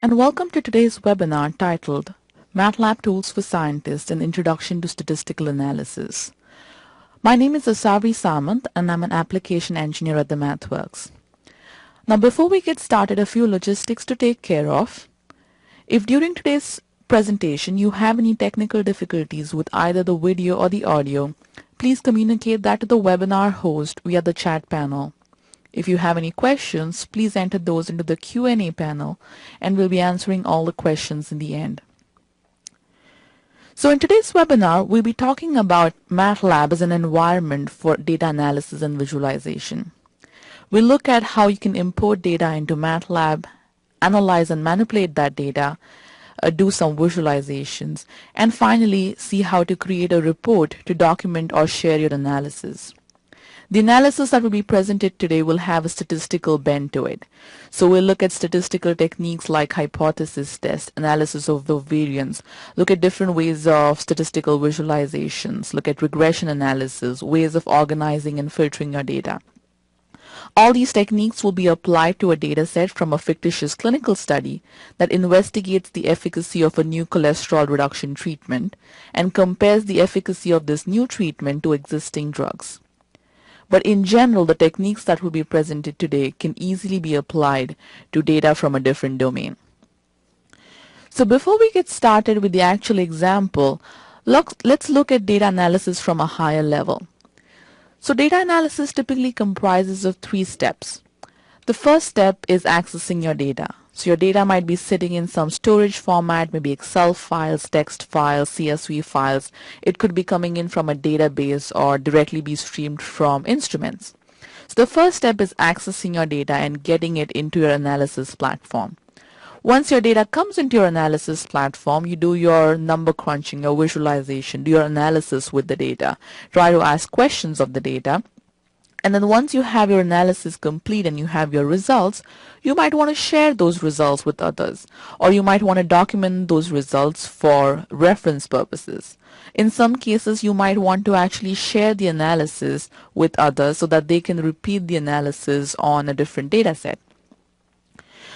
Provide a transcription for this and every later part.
and welcome to today's webinar titled MATLAB Tools for Scientists: An Introduction to Statistical Analysis. My name is Asavi Samant and I'm an application engineer at the MathWorks. Now before we get started, a few logistics to take care of. If during today's presentation you have any technical difficulties with either the video or the audio, please communicate that to the webinar host via the chat panel. If you have any questions, please enter those into the Q&A panel and we'll be answering all the questions in the end. So in today's webinar, we'll be talking about MATLAB as an environment for data analysis and visualization. We'll look at how you can import data into MATLAB, analyze and manipulate that data, do some visualizations, and finally see how to create a report to document or share your analysis. The analysis that will be presented today will have a statistical bent to it. So we'll look at statistical techniques like hypothesis test, analysis of the variance, look at different ways of statistical visualizations, look at regression analysis, ways of organizing and filtering your data. All these techniques will be applied to a data set from a fictitious clinical study that investigates the efficacy of a new cholesterol reduction treatment and compares the efficacy of this new treatment to existing drugs. But in general, the techniques that will be presented today can easily be applied to data from a different domain. So before we get started with the actual example, let's look at data analysis from a higher level. So data analysis typically comprises of 3 steps. The first step is accessing your data. So your data might be sitting in some storage format, maybe Excel files, text files, CSV files. It could be coming in from a database or directly be streamed from instruments. So the first step is accessing your data and getting it into your analysis platform. Once your data comes into your analysis platform, you do your number crunching, your visualization, do your analysis with the data, try to ask questions of the data. And then once you have your analysis complete and you have your results, you might want to share those results with others, or you might want to document those results for reference purposes. In some cases, you might want to actually share the analysis with others so that they can repeat the analysis on a different data set.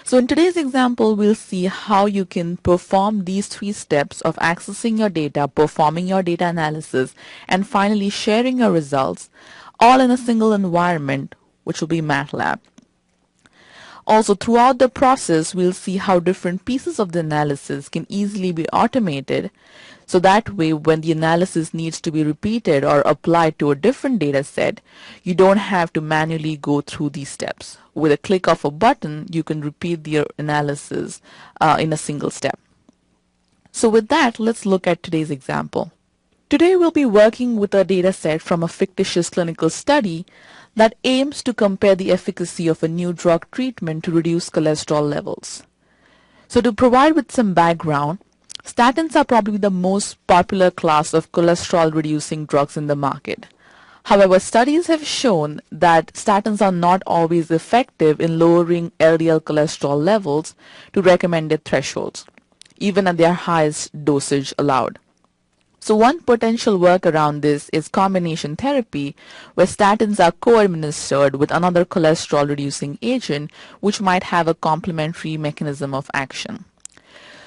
So in today's example, we'll see how you can perform these 3 steps of accessing your data, performing your data analysis, and finally sharing your results, all in a single environment, which will be MATLAB. Also, throughout the process, we'll see how different pieces of the analysis can easily be automated. So that way, when the analysis needs to be repeated or applied to a different data set, you don't have to manually go through these steps. With a click of a button, you can repeat the analysis in a single step. So with that, let's look at today's example. Today we'll be working with a data set from a fictitious clinical study that aims to compare the efficacy of a new drug treatment to reduce cholesterol levels. So to provide with some background, statins are probably the most popular class of cholesterol reducing drugs in the market. However, studies have shown that statins are not always effective in lowering LDL cholesterol levels to recommended thresholds, even at their highest dosage allowed. So one potential workaround this is combination therapy, where statins are co-administered with another cholesterol-reducing agent, which might have a complementary mechanism of action.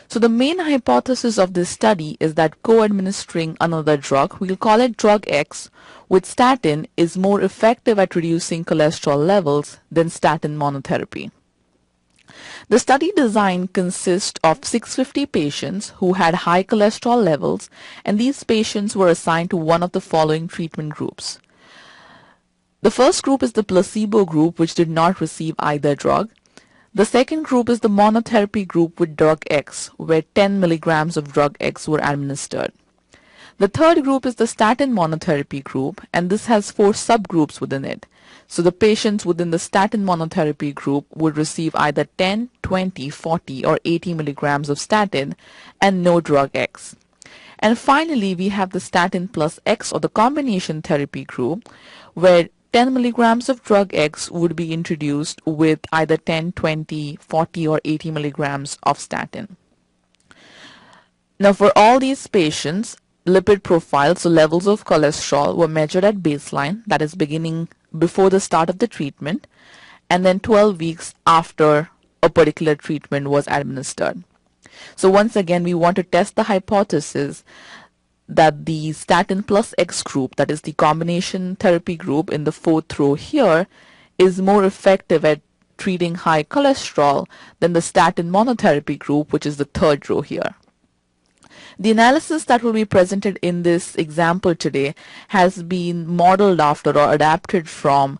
So the main hypothesis of this study is that co-administering another drug, we'll call it drug X, with statin is more effective at reducing cholesterol levels than statin monotherapy. The study design consists of 650 patients who had high cholesterol levels, and these patients were assigned to one of the following treatment groups. The first group is the placebo group, which did not receive either drug. The second group is the monotherapy group with drug X, where 10 milligrams of drug X were administered. The third group is the statin monotherapy group, and this has 4 subgroups within it. So the patients within the statin monotherapy group would receive either 10, 20, 40, or 80 milligrams of statin and no drug X. And finally, we have the statin plus X, or the combination therapy group, where 10 milligrams of drug X would be introduced with either 10, 20, 40, or 80 milligrams of statin. Now, for all these patients, lipid profiles, so levels of cholesterol, were measured at baseline, that is beginning before the start of the treatment, and then 12 weeks after a particular treatment was administered. So once again, we want to test the hypothesis that the statin plus X group, that is the combination therapy group in the fourth row here, is more effective at treating high cholesterol than the statin monotherapy group, which is the third row here. The analysis that will be presented in this example today has been modeled after or adapted from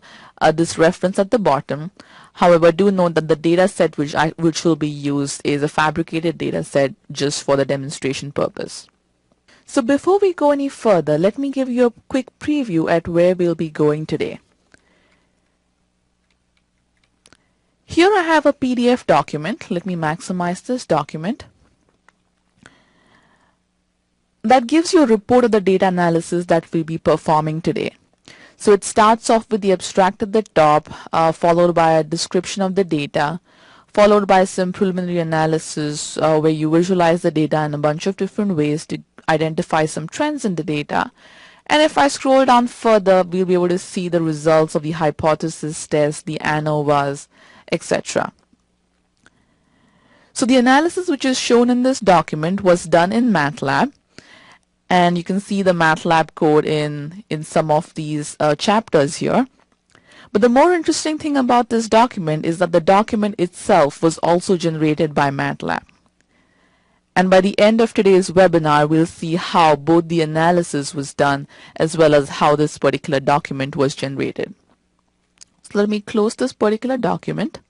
this reference at the bottom. However, do note that the data set which will be used is a fabricated data set just for the demonstration purpose. So before we go any further, let me give you a quick preview at where we'll be going today. Here I have a PDF document. Let me maximize this document. That gives you a report of the data analysis that we'll be performing today. So it starts off with the abstract at the top, followed by a description of the data, followed by some preliminary analysis where you visualize the data in a bunch of different ways to identify some trends in the data. And if I scroll down further, we'll be able to see the results of the hypothesis test, the ANOVAs, etc. So the analysis which is shown in this document was done in MATLAB. And you can see the MATLAB code in some of these chapters here. But the more interesting thing about this document is that the document itself was also generated by MATLAB. And by the end of today's webinar, we'll see how both the analysis was done as well as how this particular document was generated. So let me close this particular document.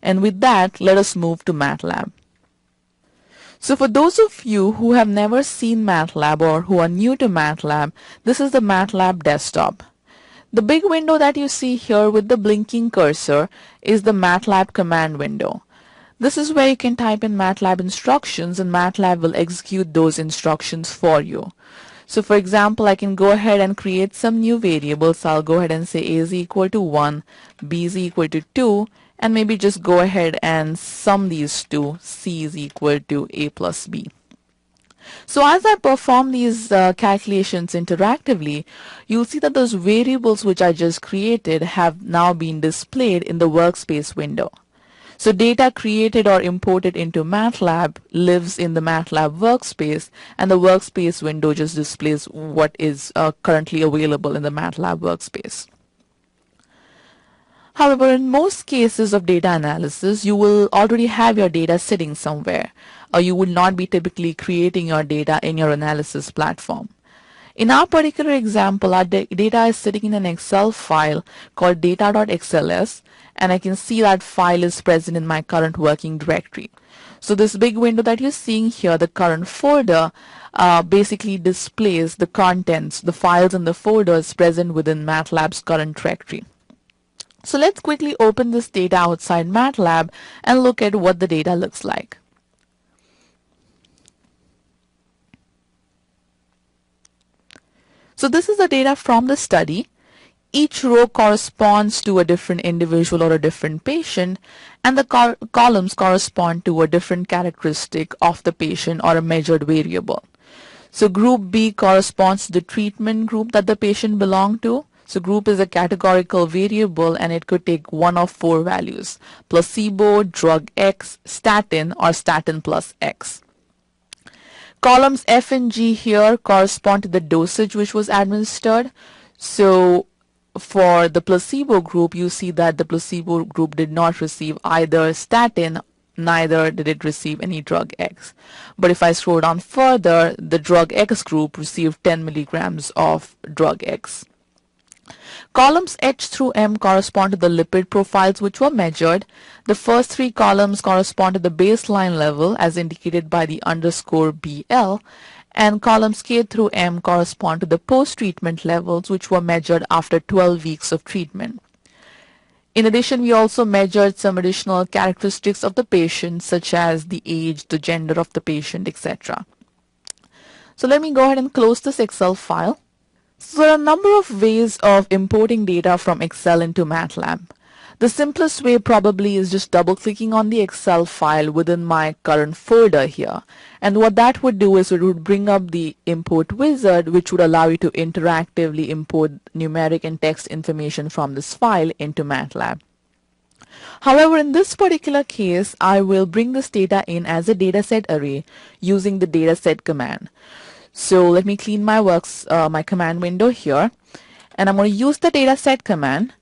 And with that, let us move to MATLAB. So for those of you who have never seen MATLAB or who are new to MATLAB, this is the MATLAB desktop. The big window that you see here with the blinking cursor is the MATLAB command window. This is where you can type in MATLAB instructions and MATLAB will execute those instructions for you. So for example, I can go ahead and create some new variables. I'll go ahead and say a is equal to 1, b is equal to 2, and maybe just go ahead and sum these two, c is equal to a plus b. So as I perform these calculations interactively, you'll see that those variables which I just created have now been displayed in the workspace window. So data created or imported into MATLAB lives in the MATLAB workspace, and the workspace window just displays what is currently available in the MATLAB workspace. However, in most cases of data analysis, you will already have your data sitting somewhere, or you would not be typically creating your data in your analysis platform. In our particular example, our data is sitting in an Excel file called data.xls, and I can see that file is present in my current working directory. So this big window that you're seeing here, the current folder, basically displays the contents, the files and the folders present within MATLAB's current directory. So let's quickly open this data outside MATLAB and look at what the data looks like. So this is the data from the study. Each row corresponds to a different individual or a different patient, and the columns correspond to a different characteristic of the patient or a measured variable. So group B corresponds to the treatment group that the patient belonged to. So group is a categorical variable and it could take one of four values: placebo, drug X, statin, or statin plus X. Columns F and G here correspond to the dosage which was administered. So for the placebo group, you see that the placebo group did not receive either statin, neither did it receive any drug X. But if I scroll down further, the drug X group received 10 milligrams of drug X. Columns H through M correspond to the lipid profiles which were measured. The first three columns correspond to the baseline level as indicated by the underscore BL, and columns K through M correspond to the post-treatment levels which were measured after 12 weeks of treatment. In addition, we also measured some additional characteristics of the patient such as the age, the gender of the patient, etc. So let me go ahead and close this Excel file. So there are a number of ways of importing data from Excel into MATLAB. The simplest way probably is just double-clicking on the Excel file within my current folder here. And what that would do is it would bring up the import wizard, which would allow you to interactively import numeric and text information from this file into MATLAB. However, in this particular case, I will bring this data in as a dataset array using the dataset command. So let me clean my command window here, and I'm going to use the dataset command.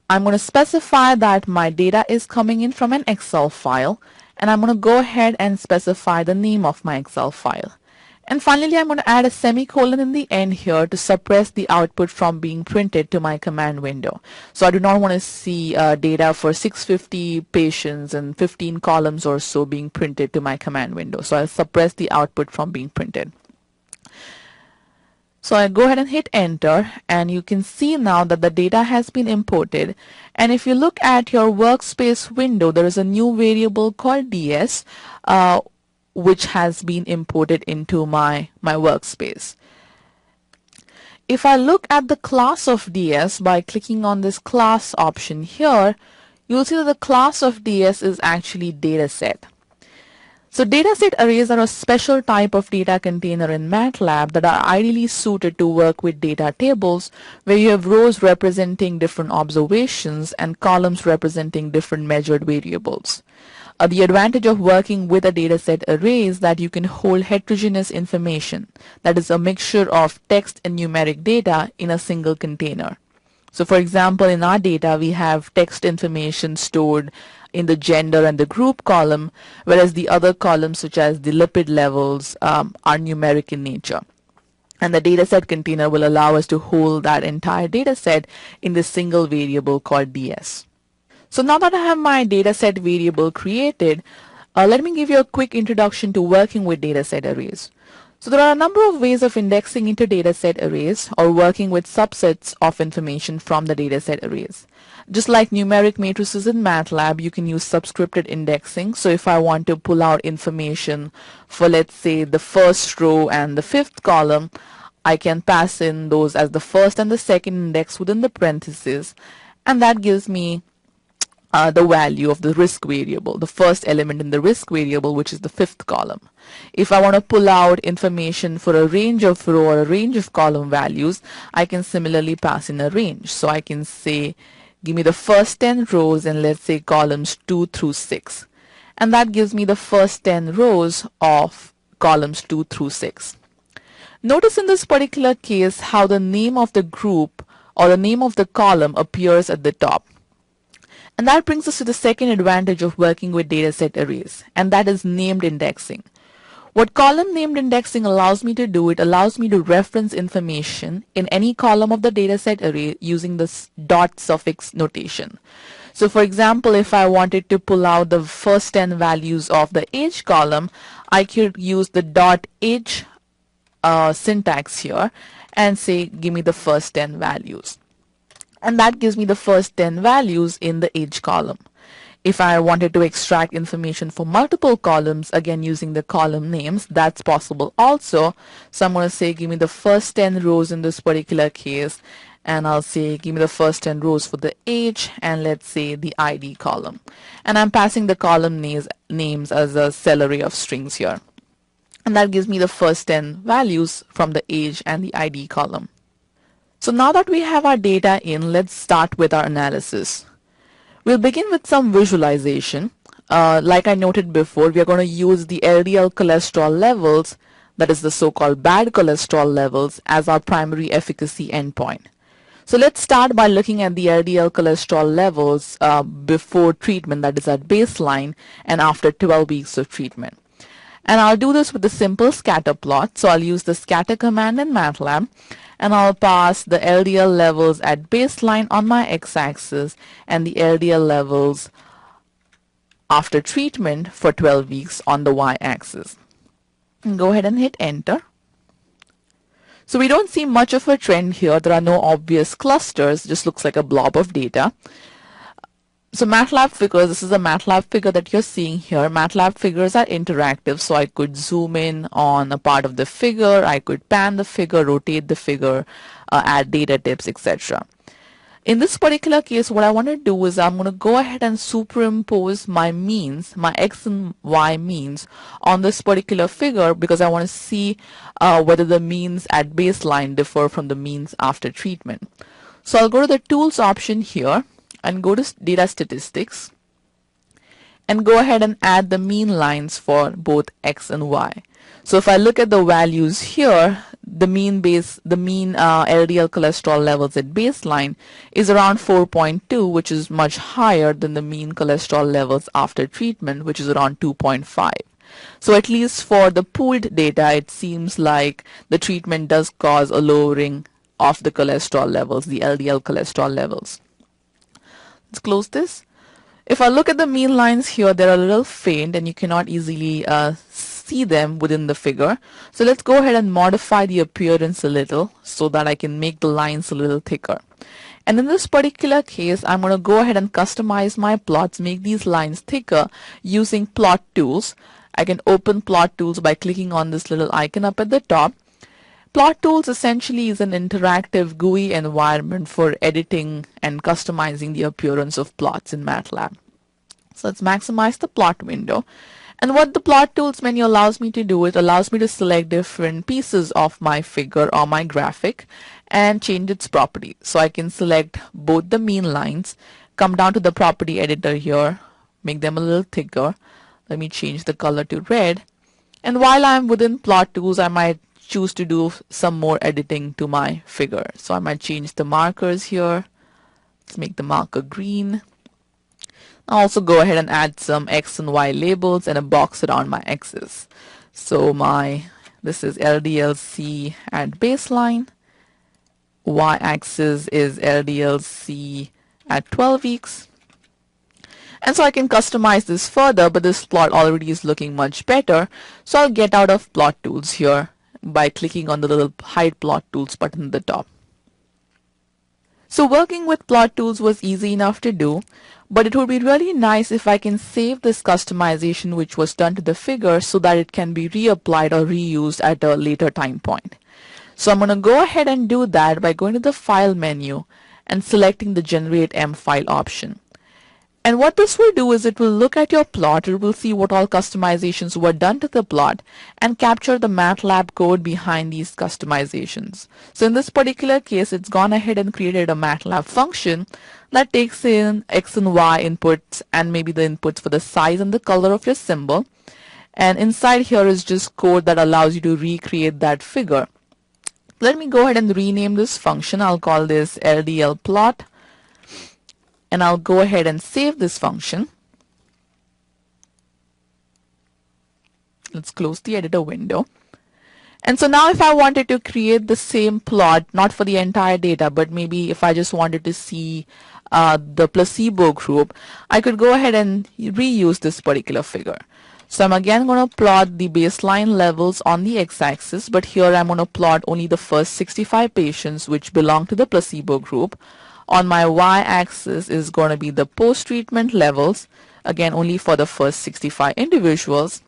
I'm going to specify that my data is coming in from an Excel file, and I'm going to go ahead and specify the name of my Excel file. And finally, I'm going to add a semicolon in the end here to suppress the output from being printed to my command window. So I do not want to see data for 650 patients and 15 columns or so being printed to my command window. So I'll suppress the output from being printed. So I go ahead and hit enter, and you can see now that the data has been imported. And if you look at your workspace window, there is a new variable called ds which has been imported into my workspace. If I look at the class of ds by clicking on this class option here, you'll see that the class of ds is actually dataset. So dataset arrays are a special type of data container in MATLAB that are ideally suited to work with data tables, where you have rows representing different observations and columns representing different measured variables. The advantage of working with a dataset array is that you can hold heterogeneous information, that is a mixture of text and numeric data, in a single container. So for example, in our data, we have text information stored in the gender and the group column, whereas the other columns, such as the lipid levels, are numeric in nature. And the dataset container will allow us to hold that entire dataset in this single variable called ds. So now that I have my dataset variable created, let me give you a quick introduction to working with dataset arrays. So there are a number of ways of indexing into dataset arrays or working with subsets of information from the dataset arrays. Just like numeric matrices in MATLAB, you can use subscripted indexing. So if I want to pull out information for, let's say, the first row and the fifth column, I can pass in those as the first and the second index within the parentheses, and that gives me the value of the risk variable, the first element in the risk variable, which is the fifth column. If I want to pull out information for a range of row or a range of column values, I can similarly pass in a range. So I can say, give me the first 10 rows and let's say columns 2 through 6. And that gives me the first 10 rows of columns 2 through 6. Notice in this particular case how the name of the group or the name of the column appears at the top. And that brings us to the second advantage of working with dataset arrays, and that is named indexing. What column named indexing allows me to do, it allows me to reference information in any column of the dataset array using this dot suffix notation. So for example, if I wanted to pull out the first 10 values of the age column, I could use the dot age syntax here and say, give me the first 10 values. And that gives me the first 10 values in the age column. If I wanted to extract information for multiple columns, again using the column names, that's possible also. So I'm going to say, give me the first 10 rows in this particular case, and I'll say, give me the first 10 rows for the age, and let's say the ID column. And I'm passing the column names as a cell array of strings here. And that gives me the first 10 values from the age and the ID column. So now that we have our data in, let's start with our analysis. We'll begin with some visualization. Like I noted before, we are going to use the LDL cholesterol levels, that is the so-called bad cholesterol levels, as our primary efficacy endpoint. So let's start by looking at the LDL cholesterol levels before treatment, that is at baseline, and after 12 weeks of treatment. And I'll do this with a simple scatter plot. So I'll use the scatter command in MATLAB, and I'll pass the LDL levels at baseline on my x-axis and the LDL levels after treatment for 12 weeks on the y-axis. Go ahead and hit enter. So we don't see much of a trend here. There are no obvious clusters, just looks like a blob of data. So MATLAB figures, this is a MATLAB figure that you're seeing here. MATLAB figures are interactive, so I could zoom in on a part of the figure, I could pan the figure, rotate the figure, add data tips, etc. In this particular case, what I want to do is I'm going to go ahead and superimpose my means, my x and y means, on this particular figure because I want to see whether the means at baseline differ from the means after treatment. So I'll go to the tools option here. and go to Data Statistics and go ahead and add the mean lines for both X and Y. So if I look at the values here, the mean LDL cholesterol levels at baseline is around 4.2, which is much higher than the mean cholesterol levels after treatment, which is around 2.5. So at least for the pooled data, it seems like the treatment does cause a lowering of the cholesterol levels, the LDL cholesterol levels. Let's close this. If I look at the mean lines here, they're a little faint and you cannot easily see them within the figure. So let's go ahead and modify the appearance a little so that I can make the lines a little thicker. And in this particular case, I'm going to go ahead and customize my plots, make these lines thicker using plot tools. I can open plot tools by clicking on this little icon up at the top. Plot tools essentially is an interactive GUI environment for editing and customizing the appearance of plots in MATLAB. So let's maximize the plot window. And what the plot tools menu allows me to do, it allows me to select different pieces of my figure or my graphic and change its properties. So I can select both the mean lines, come down to the property editor here, make them a little thicker. Let me change the color to red. And while I'm within plot tools, I might choose to do some more editing to my figure. So I might change the markers here. Let's make the marker green. I'll also go ahead and add some X and Y labels and a box around my X's. So this is LDL-C at baseline. Y-axis is LDL-C at 12 weeks. And so I can customize this further, but this plot already is looking much better. So I'll get out of plot tools here by clicking on the little hide plot tools button at the top. So working with plot tools was easy enough to do, but it would be really nice if I can save this customization which was done to the figure so that it can be reapplied or reused at a later time point. So I'm going to go ahead and do that by going to the File menu and selecting the Generate M File option. And what this will do is it will look at your plot, it will see what all customizations were done to the plot and capture the MATLAB code behind these customizations. So in this particular case, it's gone ahead and created a MATLAB function that takes in X and Y inputs and maybe the inputs for the size and the color of your symbol. And inside here is just code that allows you to recreate that figure. Let me go ahead and rename this function. I'll call this LDL plot. And I'll go ahead and save this function. Let's close the editor window. And so now if I wanted to create the same plot, not for the entire data, but maybe if I just wanted to see the placebo group, I could go ahead and reuse this particular figure. So I'm again going to plot the baseline levels on the x-axis, but here I'm going to plot only the first 65 patients which belong to the placebo group. On my y-axis is going to be the post-treatment levels, again only for the first 65 individuals.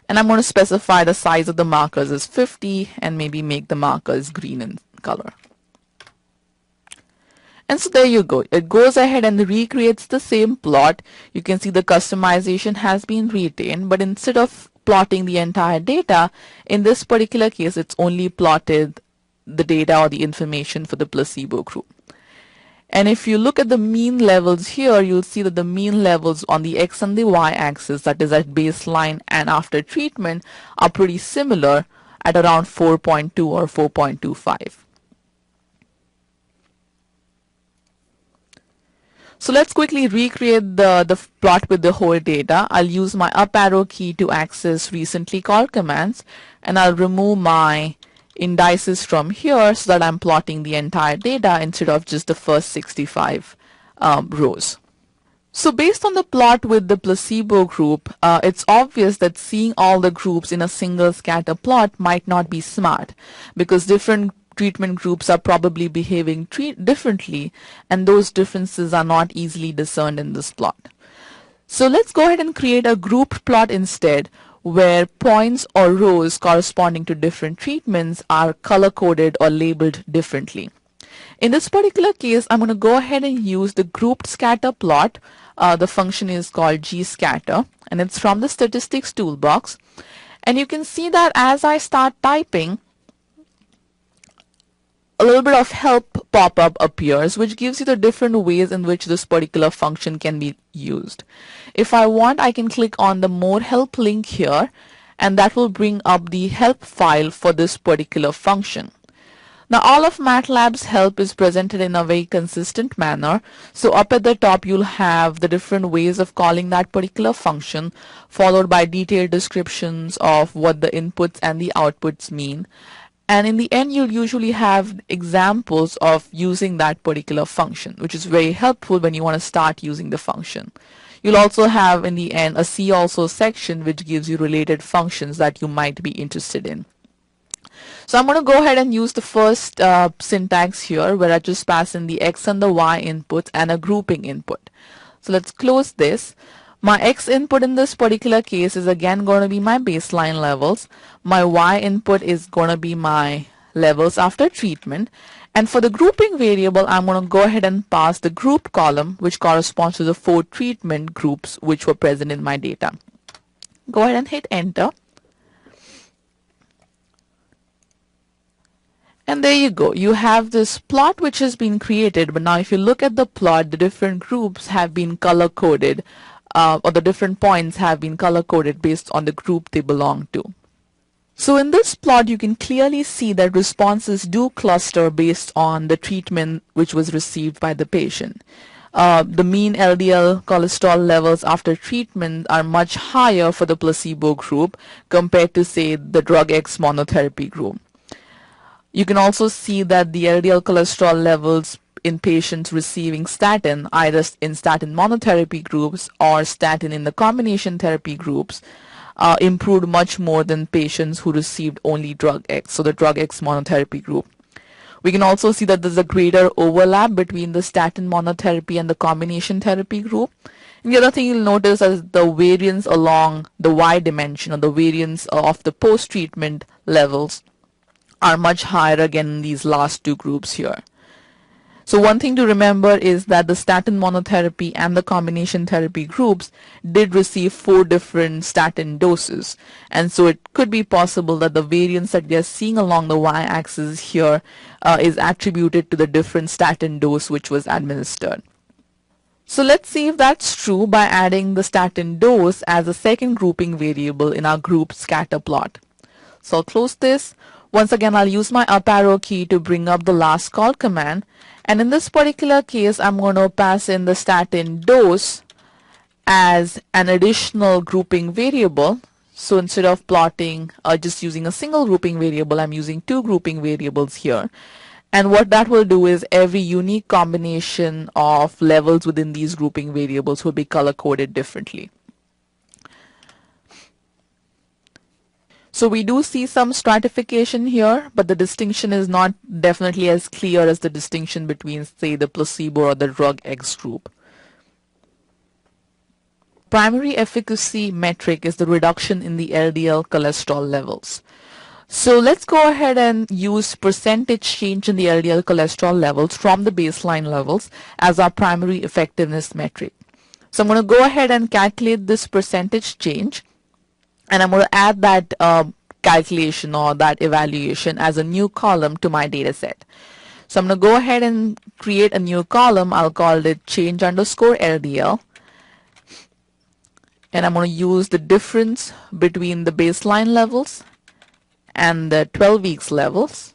And I'm going to specify the size of the markers as 50 and maybe make the markers green in color. And so there you go. It goes ahead and recreates the same plot. You can see the customization has been retained, but instead of plotting the entire data, in this particular case, it's only plotted the data or the information for the placebo group. And if you look at the mean levels here, you'll see that the mean levels on the X and the Y axis, that is at baseline and after treatment, are pretty similar at around 4.2 or 4.25. So let's quickly recreate the plot with the whole data. I'll use my up arrow key to access recently called commands, and I'll remove my indices from here so that I'm plotting the entire data instead of just the first 65 rows. So based on the plot with the placebo group, it's obvious that seeing all the groups in a single scatter plot might not be smart, because different treatment groups are probably behaving differently, and those differences are not easily discerned in this plot. So let's go ahead and create a grouped plot instead, where points or rows corresponding to different treatments are color-coded or labeled differently. In this particular case, I'm going to go ahead and use the grouped scatter plot. The function is called gscatter, and it's from the statistics toolbox. And you can see that as I start typing, a little bit of help pop-up appears, which gives you the different ways in which this particular function can be used. If I want, I can click on the more help link here, and that will bring up the help file for this particular function. Now all of MATLAB's help is presented in a very consistent manner. So up at the top you'll have the different ways of calling that particular function, followed by detailed descriptions of what the inputs and the outputs mean. And in the end you'll usually have examples of using that particular function, which is very helpful when you want to start using the function. You'll also have in the end a see also section which gives you related functions that you might be interested in. So I'm going to go ahead and use the first syntax here, where I just pass in the X and the Y inputs and a grouping input. So let's close this. My X input in this particular case is again going to be my baseline levels. My Y input is going to be my levels after treatment. And for the grouping variable, I'm going to go ahead and pass the group column, which corresponds to the 4 treatment groups which were present in my data. Go ahead and hit enter. And there you go. You have this plot which has been created, but now if you look at the plot, the different groups have been color coded, or the different points have been color coded based on the group they belong to. So in this plot, you can clearly see that responses do cluster based on the treatment which was received by the patient. The mean LDL cholesterol levels after treatment are much higher for the placebo group compared to, say, the drug X monotherapy group. You can also see that the LDL cholesterol levels in patients receiving statin, either in statin monotherapy groups or statin in the combination therapy groups, improved much more than patients who received only drug X, so the drug X monotherapy group. We can also see that there's a greater overlap between the statin monotherapy and the combination therapy group. And the other thing you'll notice is the variance along the Y dimension, or the variance of the post-treatment levels, are much higher again in these last 2 groups here. So one thing to remember is that the statin monotherapy and the combination therapy groups did receive 4 different statin doses. And so it could be possible that the variance that we are seeing along the y-axis here is attributed to the different statin dose which was administered. So let's see if that's true by adding the statin dose as a second grouping variable in our group scatter plot. So I'll close this. Once again, I'll use my up arrow key to bring up the last call command. And in this particular case, I'm going to pass in the statin dose as an additional grouping variable. So instead of plotting just using a single grouping variable, I'm using 2 grouping variables here. And what that will do is every unique combination of levels within these grouping variables will be color coded differently. So we do see some stratification here, but the distinction is not definitely as clear as the distinction between, say, the placebo or the drug X group. Primary efficacy metric is the reduction in the LDL cholesterol levels. So let's go ahead and use percentage change in the LDL cholesterol levels from the baseline levels as our primary effectiveness metric. So I'm going to go ahead and calculate this percentage change. And I'm going to add that calculation or that evaluation as a new column to my data set. So I'm going to go ahead and create a new column. I'll call it change underscore LDL. And I'm going to use the difference between the baseline levels and the 12 weeks levels.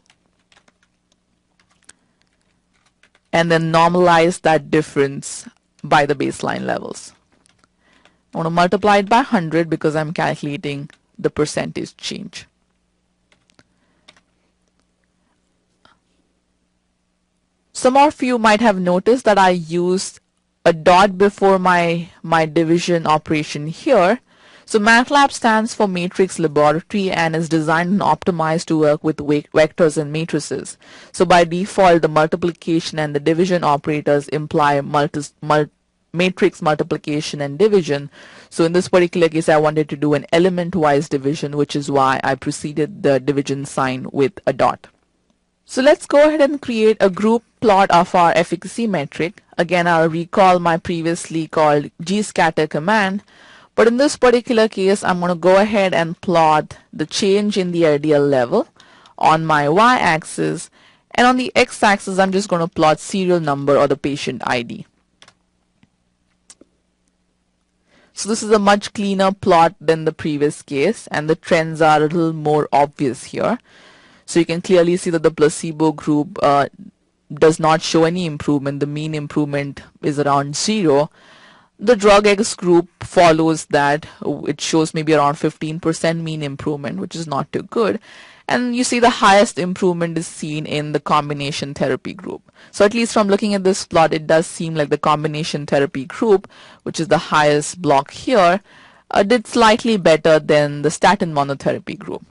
And then normalize that difference by the baseline levels. I want to multiply it by 100 because I'm calculating the percentage change. Some of you might have noticed that I used a dot before my division operation here. So MATLAB stands for Matrix Laboratory and is designed and optimized to work with vectors and matrices. So by default, the multiplication and the division operators imply matrix multiplication and division. So in this particular case, I wanted to do an element-wise division, which is why I preceded the division sign with a dot. So let's go ahead and create a group plot of our efficacy metric. Again, I'll recall my previously called gscatter command, but in this particular case, I'm going to go ahead and plot the change in the LDL level on my y-axis And on the x-axis, I'm just going to plot serial number or the patient ID. So this is a much cleaner plot than the previous case, and the trends are a little more obvious here. So you can clearly see that the placebo group does not show any improvement. The mean improvement is around 0. The drug X group follows that. It shows maybe around 15% mean improvement, which is not too good. And you see the highest improvement is seen in the combination therapy group. So at least from looking at this plot, it does seem like the combination therapy group, which is the highest block here, did slightly better than the statin monotherapy group.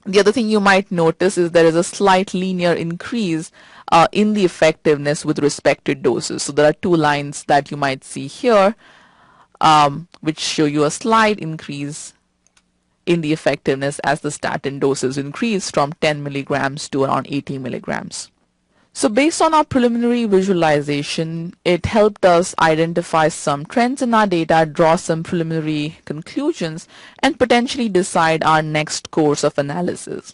The other thing you might notice is there is a slight linear increase in the effectiveness with respect to doses. So there are two lines that you might see here, which show you a slight increase in the effectiveness as the statin doses increase from 10 milligrams to around 80 milligrams. So based on our preliminary visualization, it helped us identify some trends in our data, draw some preliminary conclusions, and potentially decide our next course of analysis.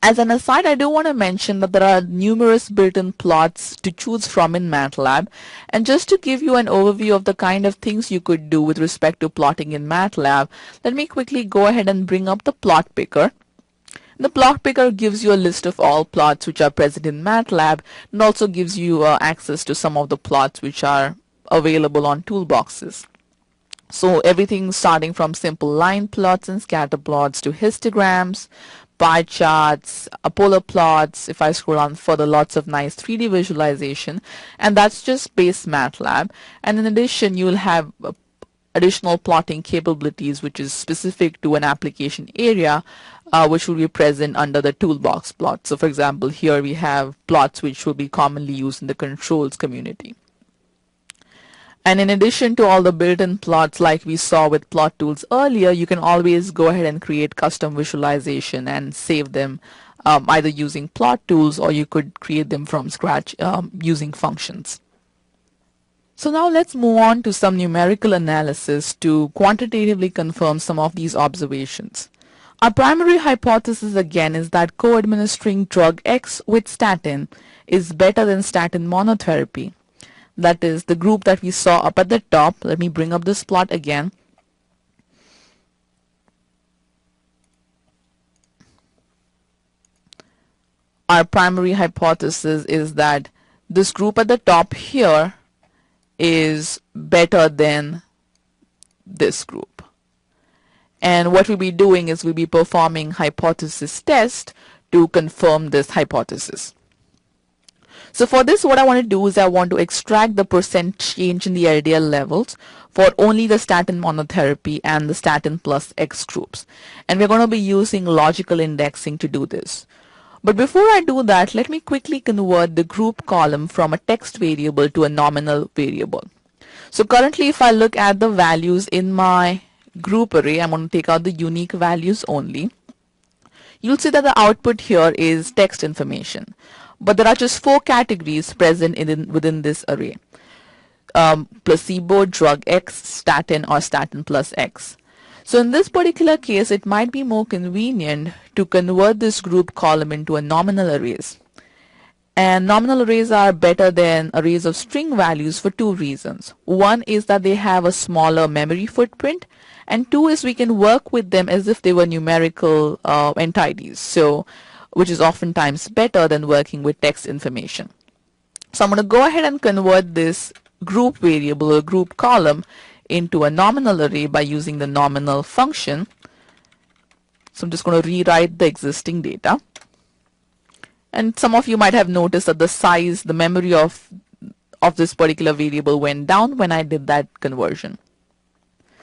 As an aside, I do want to mention that there are numerous built-in plots to choose from in MATLAB, and just to give you an overview of the kind of things you could do with respect to plotting in MATLAB, let me quickly go ahead and bring up the plot picker. The plot picker gives you a list of all plots which are present in MATLAB, and also gives you access to some of the plots which are available on toolboxes. So everything starting from simple line plots and scatter plots to histograms, pie charts, polar plots. If I scroll on further, lots of nice 3D visualization, and that's just base MATLAB. And in addition, you'll have additional plotting capabilities which is specific to an application area, which will be present under the toolbox plot. So for example, here we have plots which will be commonly used in the controls community. And in addition to all the built-in plots like we saw with plot tools earlier, you can always go ahead and create custom visualization and save them either using plot tools, or you could create them from scratch using functions. So now let's move on to some numerical analysis to quantitatively confirm some of these observations. Our primary hypothesis again is that co-administering drug X with statin is better than statin monotherapy. That is the group that we saw up at the top. Let me bring up this plot again. Our primary hypothesis is that this group at the top here is better than this group. And what we'll be doing is we'll be performing hypothesis test to confirm this hypothesis. So for this, what I want to do is I want to extract the percent change in the LDL levels for only the statin monotherapy and the statin plus X groups. And we're going to be using logical indexing to do this. But before I do that, let me quickly convert the group column from a text variable to a nominal variable. So currently, if I look at the values in my group array, I'm going to take out the unique values only. You'll see that the output here is text information. But there are just 4 categories present within this array. Placebo, drug X, statin, or statin plus X. So in this particular case, it might be more convenient to convert this group column into a nominal arrays. And nominal arrays are better than arrays of string values for 2 reasons. One is that they have a smaller memory footprint, and 2 is we can work with them as if they were numerical entities. So which is oftentimes better than working with text information. So I'm going to go ahead and convert this group variable or group column into a nominal array by using the nominal function. So I'm just going to rewrite the existing data. And some of you might have noticed that the size, the memory of this particular variable went down when I did that conversion.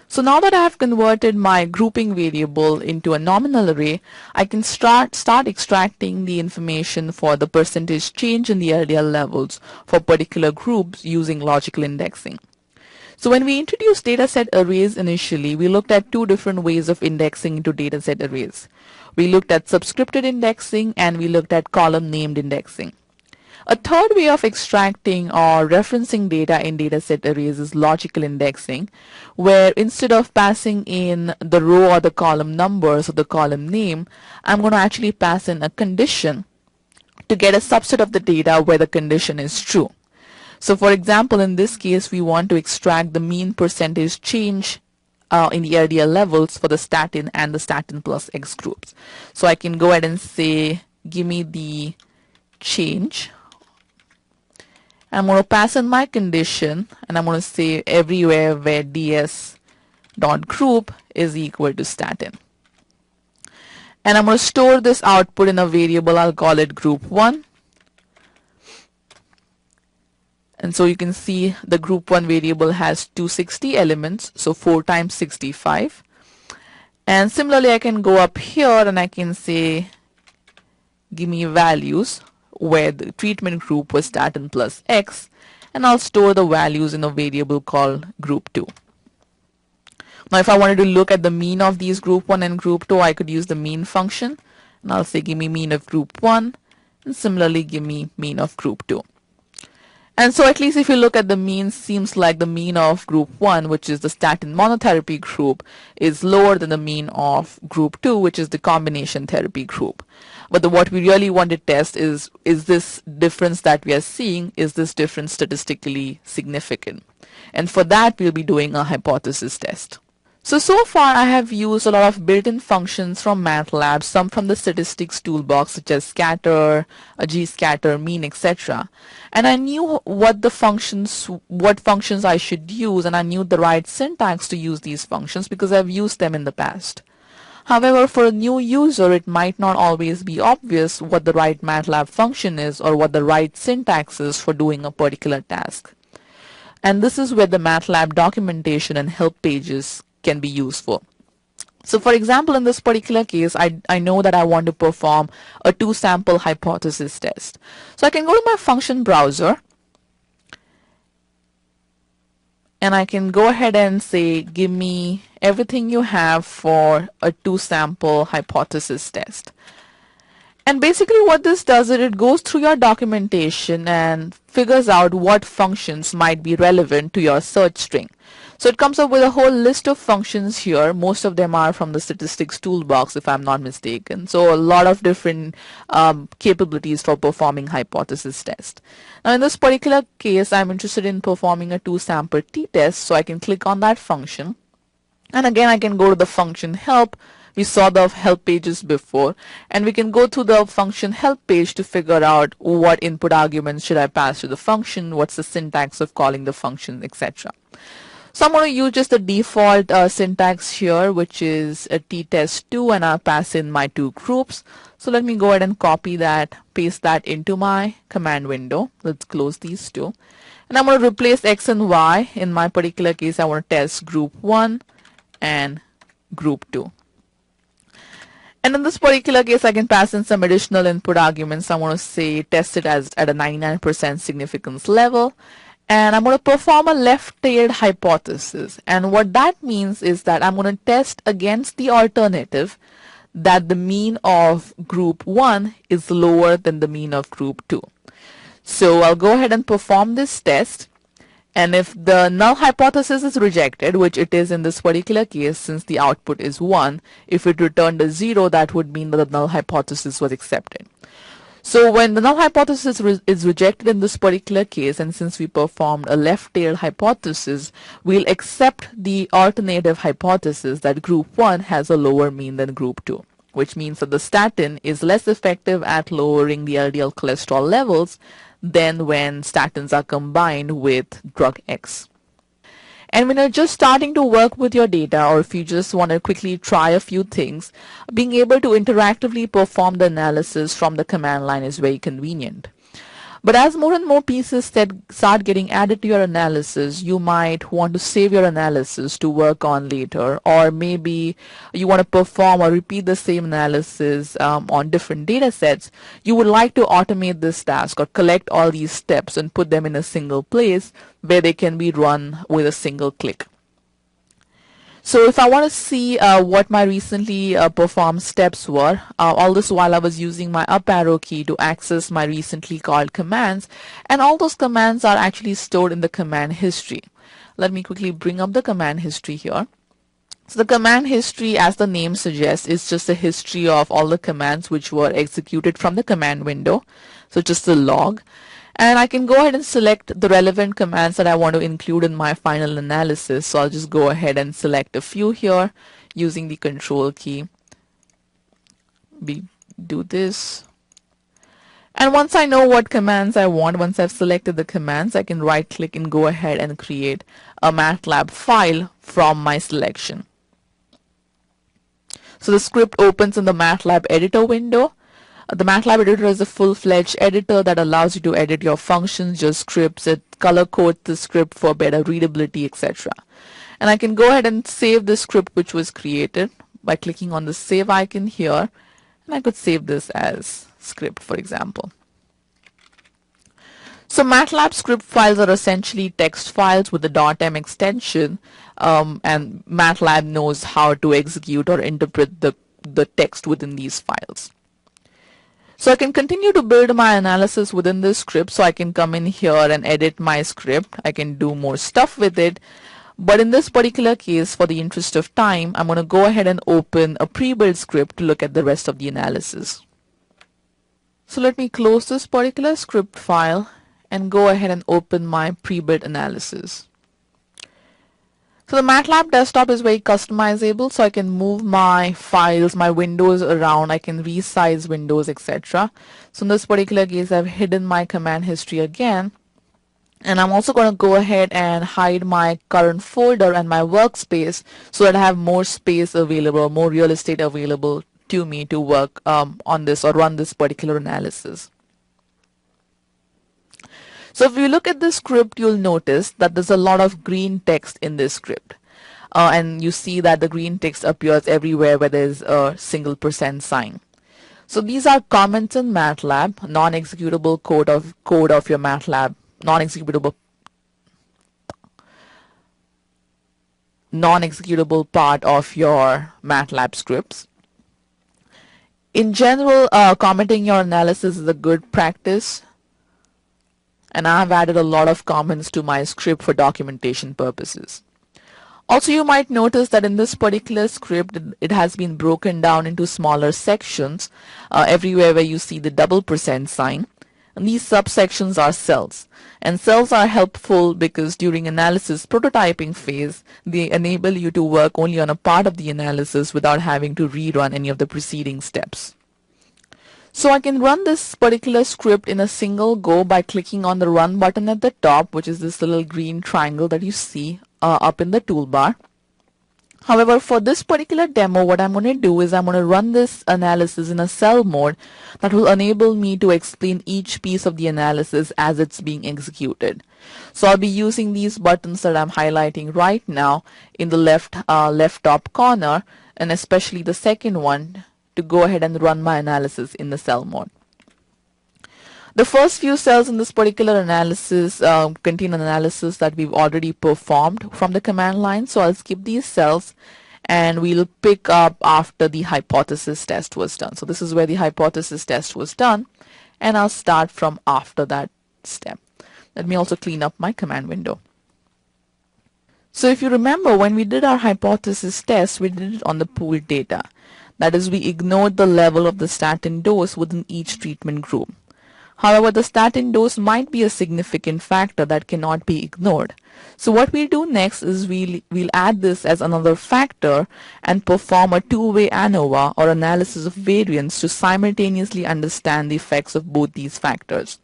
So now that I have converted my grouping variable into a nominal array, I can start extracting the information for the percentage change in the LDL levels for particular groups using logical indexing. So when we introduced dataset arrays initially, we looked at 2 different ways of indexing into dataset arrays. We looked at subscripted indexing and we looked at column named indexing. A third way of extracting or referencing data in dataset arrays is logical indexing, where instead of passing in the row or the column numbers or the column name, I'm going to actually pass in a condition to get a subset of the data where the condition is true. So for example, in this case, we want to extract the mean percentage change in the LDL levels for the statin and the statin plus X groups. So I can go ahead and say, give me the change. I'm going to pass in my condition, and I'm going to say everywhere where ds dot group is equal to statin. And I'm going to store this output in a variable. I'll call it group 1. And so you can see the group 1 variable has 260 elements, so 4 times 65. And similarly, I can go up here and I can say, give me values where the treatment group was statin plus X, and I'll store the values in a variable called group 2. Now if I wanted to look at the mean of these group 1 and group 2, I could use the mean function, and I'll say give me mean of group 1, and similarly give me mean of group 2. And so at least if you look at the mean, seems like the mean of group 1, which is the statin monotherapy group, is lower than the mean of group 2, which is the combination therapy group. But what we really want to test is this difference that we are seeing, is this difference statistically significant? And for that, we'll be doing a hypothesis test. So far I have used a lot of built-in functions from MATLAB, some from the statistics toolbox such as scatter, gscatter, mean, etc. And I knew what functions I should use, and I knew the right syntax to use these functions because I've used them in the past. However, for a new user, it might not always be obvious what the right MATLAB function is or what the right syntax is for doing a particular task. And this is where the MATLAB documentation and help pages can be useful. So for example, in this particular case, I know that I want to perform a 2-sample hypothesis test. So I can go to my function browser, and I can go ahead and say, give me everything you have for a 2-sample hypothesis test. And basically what this does is it goes through your documentation and figures out what functions might be relevant to your search string. So it comes up with a whole list of functions here. Most of them are from the statistics toolbox, if I'm not mistaken. So a lot of different capabilities for performing hypothesis test. Now in this particular case, I'm interested in performing a 2-sample t-test, so I can click on that function. And again, I can go to the function help. We saw the help pages before, and we can go to the function help page to figure out what input arguments should I pass to the function, what's the syntax of calling the function, etc. So I'm going to use just the default syntax here, which is a t-test2, and I'll pass in my 2 groups. So let me go ahead and copy that, paste that into my command window. Let's close these two. And I'm going to replace X and Y. In my particular case, I want to test group 1 and group 2. And in this particular case, I can pass in some additional input arguments. I want to say test it as at a 99% significance level. And I'm going to perform a left-tailed hypothesis. And what that means is that I'm going to test against the alternative that the mean of group 1 is lower than the mean of group 2. So I'll go ahead and perform this test. And if the null hypothesis is rejected, which it is in this particular case since the output is 1, if it returned a 0, that would mean that the null hypothesis was accepted. So when the null hypothesis is rejected in this particular case, and since we performed a left-tailed hypothesis, we'll accept the alternative hypothesis that group 1 has a lower mean than group 2, which means that the statin is less effective at lowering the LDL cholesterol levels than when statins are combined with drug X. And when you're just starting to work with your data, or if you just want to quickly try a few things, being able to interactively perform the analysis from the command line is very convenient. But as more and more pieces start getting added to your analysis, you might want to save your analysis to work on later, or maybe you want to perform or repeat the same analysis on different data sets. You would like to automate this task or collect all these steps and put them in a single place where they can be run with a single click. So if I want to see what my recently performed steps were, all this while I was using my up arrow key to access my recently called commands, and all those commands are actually stored in the command history. Let me quickly bring up the command history here. So the command history, as the name suggests, is just a history of all the commands which were executed from the command window. So just a log. And I can go ahead and select the relevant commands that I want to include in my final analysis. So I'll just go ahead and select a few here using the control key. We do this. And once I know what commands I want, once I've selected the commands, I can right click and go ahead and create a MATLAB file from my selection. So the script opens in the MATLAB editor window. The MATLAB editor is a full-fledged editor that allows you to edit your functions, your scripts, it color code the script for better readability, etc. And I can go ahead and save the script which was created by clicking on the save icon here, and I could save this as script, for example. So MATLAB script files are essentially text files with the .m extension, and MATLAB knows how to execute or interpret the text within these files. So I can continue to build my analysis within this script. So I can come in here and edit my script. I can do more stuff with it. But in this particular case, for the interest of time, I'm going to go ahead and open a pre-built script to look at the rest of the analysis. So let me close this particular script file and go ahead and open my pre-built analysis. So the MATLAB desktop is very customizable, so I can move my files, my windows around, I can resize windows, etc. So in this particular case, I've hidden my command history again. And I'm also going to go ahead and hide my current folder and my workspace so that I have more space available, more real estate available to me to work on this or run this particular analysis. So if you look at this script, you'll notice that there's a lot of green text in this script. And you see that the green text appears everywhere where there's a single % sign. So these are comments in MATLAB, non-executable code of your MATLAB, non-executable part of your MATLAB scripts. In general, commenting your analysis is a good practice. And I've added a lot of comments to my script for documentation purposes. Also, you might notice that in this particular script, it has been broken down into smaller sections everywhere where you see the % sign. And these subsections are cells. And cells are helpful because during analysis prototyping phase, they enable you to work only on a part of the analysis without having to rerun any of the preceding steps. So I can run this particular script in a single go by clicking on the run button at the top, which is this little green triangle that you see up in the toolbar. However, for this particular demo, what I'm going to do is I'm going to run this analysis in a cell mode that will enable me to explain each piece of the analysis as it's being executed. So I'll be using these buttons that I'm highlighting right now in the left top corner, and especially the second one, to go ahead and run my analysis in the cell mode. The first few cells in this particular analysis contain analysis that we've already performed from the command line. So I'll skip these cells and we'll pick up after the hypothesis test was done. So this is where the hypothesis test was done, and I'll start from after that step. Let me also clean up my command window. So if you remember, when we did our hypothesis test, we did it on the pooled data. That is, we ignored the level of the statin dose within each treatment group. However, the statin dose might be a significant factor that cannot be ignored. So what we'll do next is we'll add this as another factor and perform a two-way ANOVA or analysis of variance to simultaneously understand the effects of both these factors.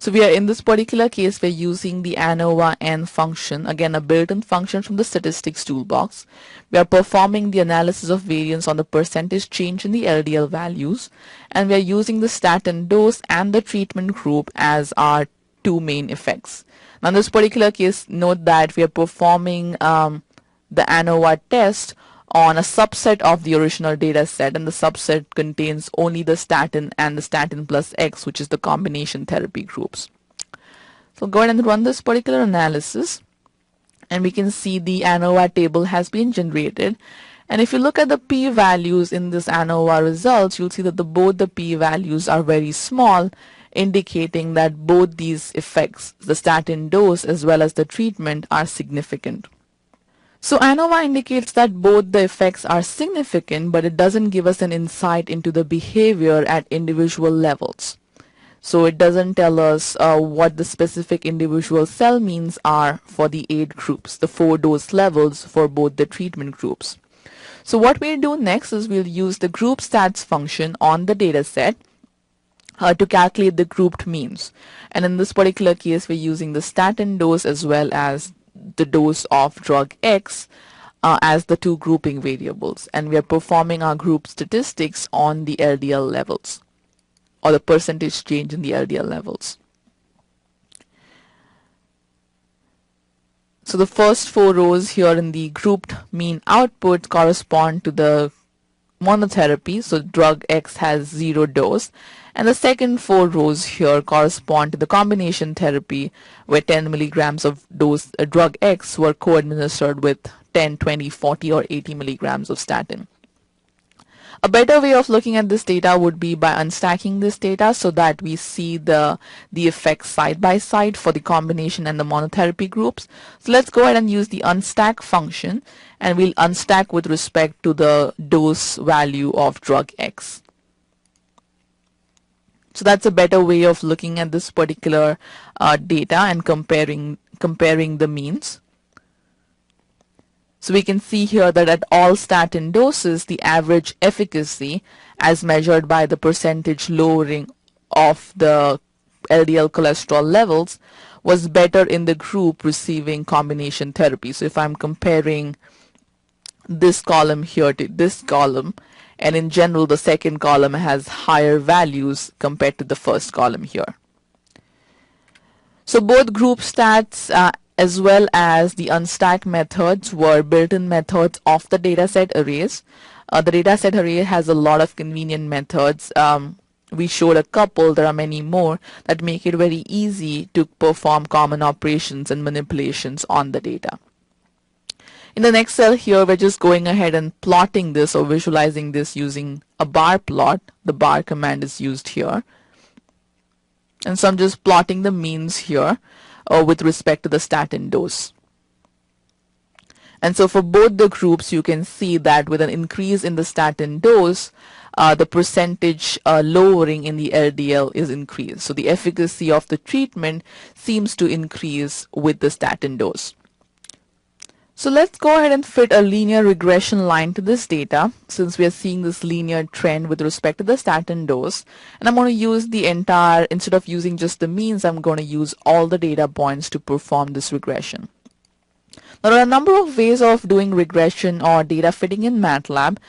So we are, in this particular case, we're using the ANOVA N function, again a built-in function from the statistics toolbox. We are performing the analysis of variance on the percentage change in the LDL values, and we are using the statin dose and the treatment group as our two main effects. Now in this particular case, note that we are performing the ANOVA test on a subset of the original data set, and the subset contains only the statin and the statin plus X, which is the combination therapy groups. So go ahead and run this particular analysis, and we can see the ANOVA table has been generated. And if you look at the p-values in this ANOVA results, you'll see that both the p-values are very small, indicating that both these effects, the statin dose as well as the treatment, are significant. So ANOVA indicates that both the effects are significant, but it doesn't give us an insight into the behavior at individual levels. So it doesn't tell us what the specific individual cell means are for the 8 groups, the 4 dose levels for both the treatment groups. So what we'll do next is we'll use the group stats function on the data set to calculate the grouped means. And in this particular case, we're using the statin dose as well as the dose of drug X as the two grouping variables. And we are performing our group statistics on the LDL levels, or the percentage change in the LDL levels. So the first 4 rows here in the grouped mean output correspond to the monotherapy, so drug X has 0 dose, and the second 4 rows here correspond to the combination therapy, where 10 milligrams of dose drug X were co-administered with 10, 20, 40 or 80 milligrams of statin. A better way of looking at this data would be by unstacking this data so that we see the effects side by side for the combination and the monotherapy groups. So let's go ahead and use the unstack function, and we'll unstack with respect to the dose value of drug X. So that's a better way of looking at this particular data and comparing the means. So we can see here that at all statin doses, the average efficacy as measured by the percentage lowering of the LDL cholesterol levels was better in the group receiving combination therapy. So if I'm comparing this column here to this column, and in general the second column has higher values compared to the first column here. So both group stats as well as the unstacked methods were built-in methods of the dataset arrays. The dataset array has a lot of convenient methods. We showed a couple, there are many more that make it very easy to perform common operations and manipulations on the data. In the next cell here, we're just going ahead and plotting this or visualizing this using a bar plot. The bar command is used here. And so I'm just plotting the means here with respect to the statin dose. And so for both the groups, you can see that with an increase in the statin dose, the percentage lowering in the LDL is increased. So the efficacy of the treatment seems to increase with the statin dose. So let's go ahead and fit a linear regression line to this data, since we are seeing this linear trend with respect to the statin dose. And I'm going to use the entire, instead of using just the means, I'm going to use all the data points to perform this regression. Now, there are a number of ways of doing regression or data fitting in MATLAB.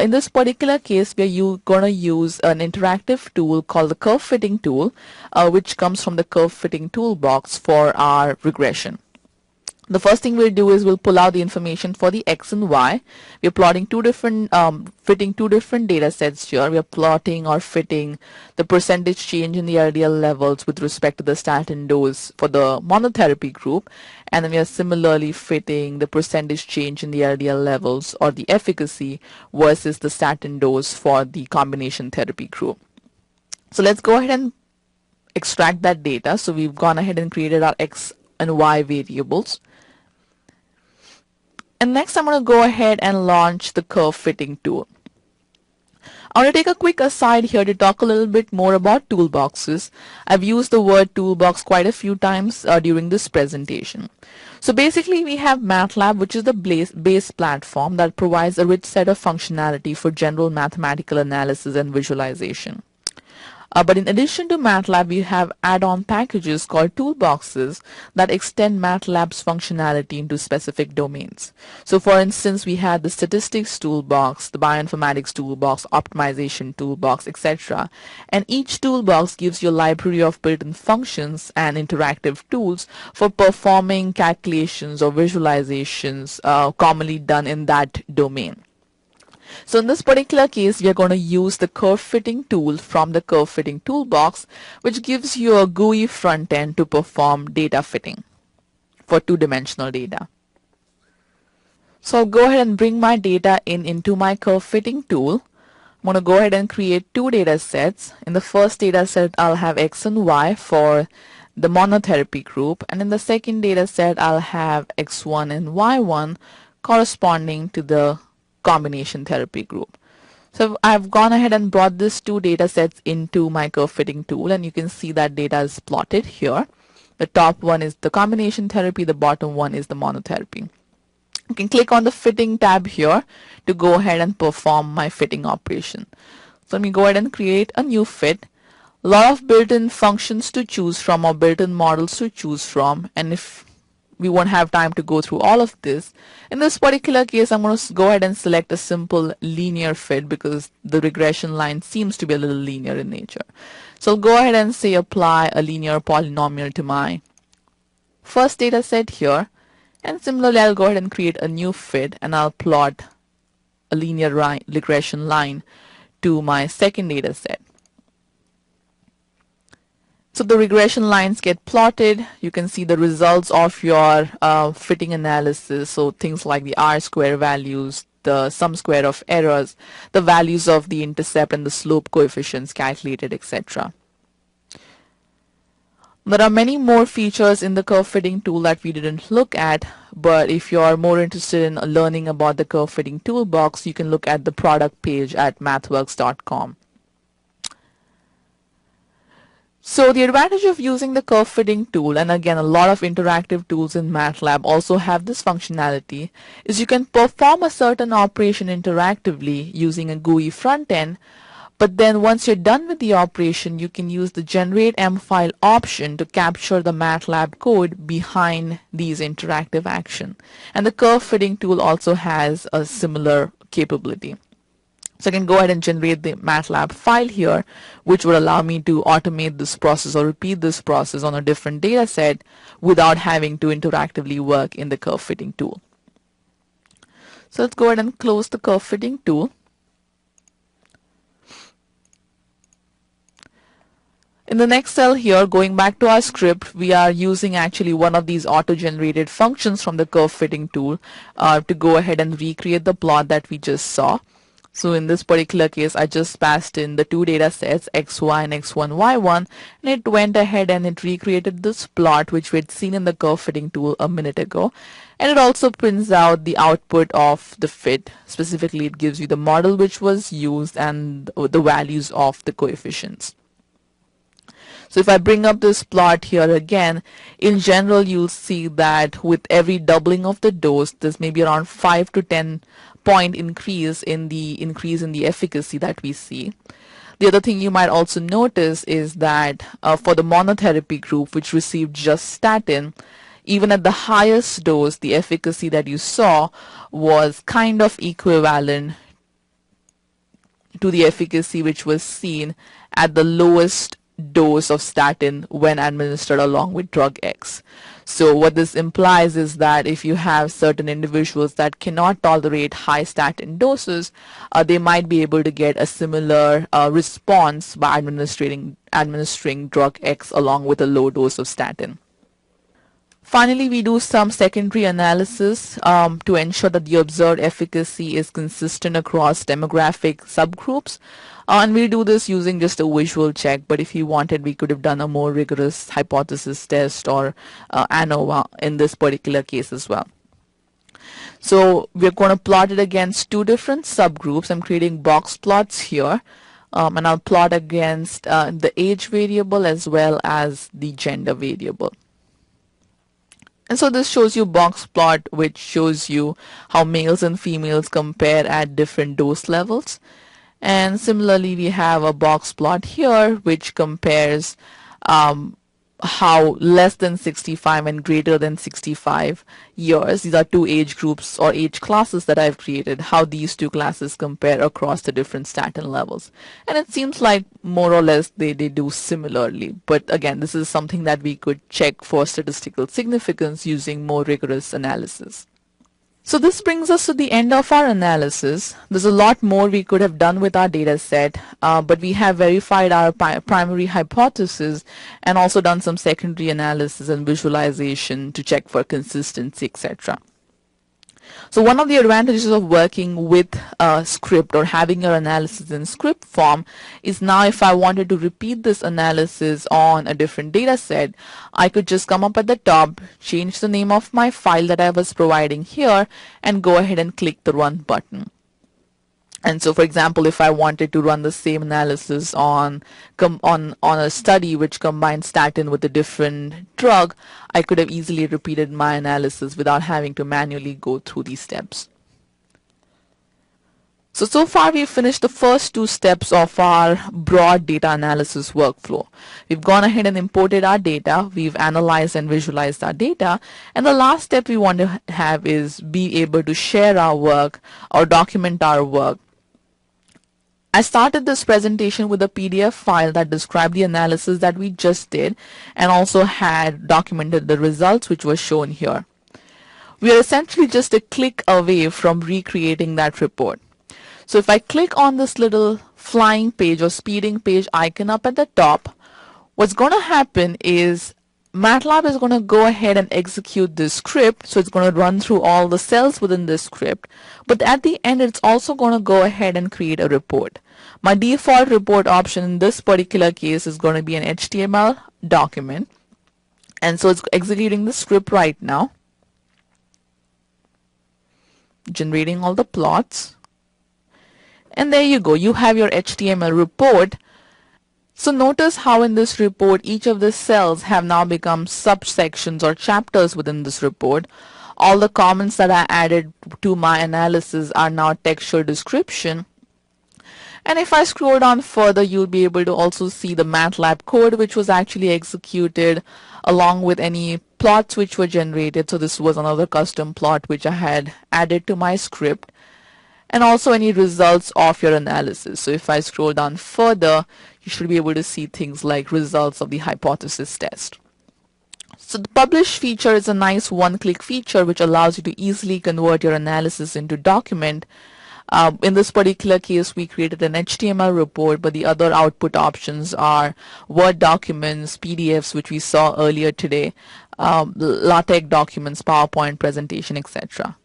In this particular case, we are going to use an interactive tool called the curve fitting tool, which comes from the curve fitting toolbox for our regression. The first thing we'll do is we'll pull out the information for the X and Y. We're plotting fitting two different data sets here. We are plotting or fitting the percentage change in the LDL levels with respect to the statin dose for the monotherapy group. And then we are similarly fitting the percentage change in the LDL levels or the efficacy versus the statin dose for the combination therapy group. So let's go ahead and extract that data. So we've gone ahead and created our X and Y variables. And next I'm going to go ahead and launch the curve fitting tool. I want to take a quick aside here to talk a little bit more about toolboxes. I've used the word toolbox quite a few times during this presentation. So basically we have MATLAB, which is the base platform that provides a rich set of functionality for general mathematical analysis and visualization. But in addition to MATLAB, we have add-on packages called toolboxes that extend MATLAB's functionality into specific domains. So for instance, we have the statistics toolbox, the bioinformatics toolbox, optimization toolbox, etc. And each toolbox gives you a library of built-in functions and interactive tools for performing calculations or visualizations commonly done in that domain. So in this particular case, we are going to use the curve fitting tool from the curve fitting toolbox, which gives you a GUI front end to perform data fitting for two-dimensional data. So I'll go ahead and bring my data into my curve fitting tool. I'm going to go ahead and create two data sets. In the first data set, I'll have X and Y for the monotherapy group, and in the second data set, I'll have X1 and Y1 corresponding to the combination therapy group. So I've gone ahead and brought these two data sets into my curve fitting tool, and you can see that data is plotted here. The top one is the combination therapy, the bottom one is the monotherapy. You can click on the fitting tab here to go ahead and perform my fitting operation. So let me go ahead and create a new fit. A lot of built-in functions to choose from or built-in models to choose from, and if we won't have time to go through all of this, in this particular case I'm going to go ahead and select a simple linear fit because the regression line seems to be a little linear in nature. So I'll go ahead and say apply a linear polynomial to my first data set here, and similarly I'll go ahead and create a new fit and I'll plot a linear regression line to my second data set. So the regression lines get plotted. You can see the results of your fitting analysis. So things like the R-square values, the sum square of errors, the values of the intercept and the slope coefficients calculated, etc. There are many more features in the curve fitting tool that we didn't look at, but if you are more interested in learning about the curve fitting toolbox, you can look at the product page at mathworks.com. So the advantage of using the curve fitting tool, and again a lot of interactive tools in MATLAB also have this functionality, is you can perform a certain operation interactively using a GUI front end, but then once you're done with the operation you can use the generate M file option to capture the MATLAB code behind these interactive action. And the curve fitting tool also has a similar capability. So I can go ahead and generate the MATLAB file here, which would allow me to automate this process or repeat this process on a different data set without having to interactively work in the curve fitting tool. So let's go ahead and close the curve fitting tool. In the next cell here, going back to our script, we are using actually one of these auto-generated functions from the curve fitting tool to go ahead and recreate the plot that we just saw. So in this particular case, I just passed in the two data sets, xy and x1, y1, and it went ahead and it recreated this plot which we had seen in the curve fitting tool a minute ago. And it also prints out the output of the fit. Specifically, it gives you the model which was used and the values of the coefficients. So if I bring up this plot here again, in general you'll see that with every doubling of the dose, there's maybe around 5 to 10 point increase in the efficacy that we see. The other thing you might also notice is that for the monotherapy group which received just statin, even at the highest dose, the efficacy that you saw was kind of equivalent to the efficacy which was seen at the lowest dose of statin when administered along with drug X. So what this implies is that if you have certain individuals that cannot tolerate high statin doses, they might be able to get a similar response by administering drug X along with a low dose of statin. Finally, we do some secondary analysis to ensure that the observed efficacy is consistent across demographic subgroups. And we do this using just a visual check, but if you wanted, we could have done a more rigorous hypothesis test or ANOVA in this particular case as well. So we're going to plot it against two different subgroups. I'm creating box plots here, and I'll plot against the age variable as well as the gender variable. And so this shows you box plot which shows you how males and females compare at different dose levels. And similarly, we have a box plot here which compares how less than 65 and greater than 65 years, these are two age groups or age classes that I've created, how these two classes compare across the different statin levels. And it seems like more or less they do similarly. But again, this is something that we could check for statistical significance using more rigorous analysis. So this brings us to the end of our analysis. There's a lot more we could have done with our data set, but we have verified our primary hypothesis and also done some secondary analysis and visualization to check for consistency, etc. So one of the advantages of working with a script or having your analysis in script form is now if I wanted to repeat this analysis on a different data set, I could just come up at the top, change the name of my file that I was providing here, and go ahead and click the run button. And so, for example, if I wanted to run the same analysis on a study which combined statin with a different drug, I could have easily repeated my analysis without having to manually go through these steps. So far we've finished the first two steps of our broad data analysis workflow. We've gone ahead and imported our data, we've analyzed and visualized our data, and the last step we want to have is be able to share our work or document our work. I started this presentation with a PDF file that described the analysis that we just did and also had documented the results which were shown here. We are essentially just a click away from recreating that report. So if I click on this little flying page or speeding page icon up at the top, what's going to happen is MATLAB is going to go ahead and execute this script. So it's going to run through all the cells within this script. But at the end, it's also going to go ahead and create a report. My default report option in this particular case is going to be an HTML document. And so it's executing the script right now, generating all the plots. And there you go. You have your HTML report. So notice how in this report each of the cells have now become subsections or chapters within this report. All the comments that I added to my analysis are now textual description. And if I scroll down further, you'll be able to also see the MATLAB code which was actually executed along with any plots which were generated. So this was another custom plot which I had added to my script. And also any results of your analysis. So if I scroll down further, you should be able to see things like results of the hypothesis test. So the publish feature is a nice one-click feature which allows you to easily convert your analysis into document. In this particular case, we created an HTML report, but the other output options are Word documents, PDFs, which we saw earlier today, LaTeX documents, PowerPoint presentation, etc.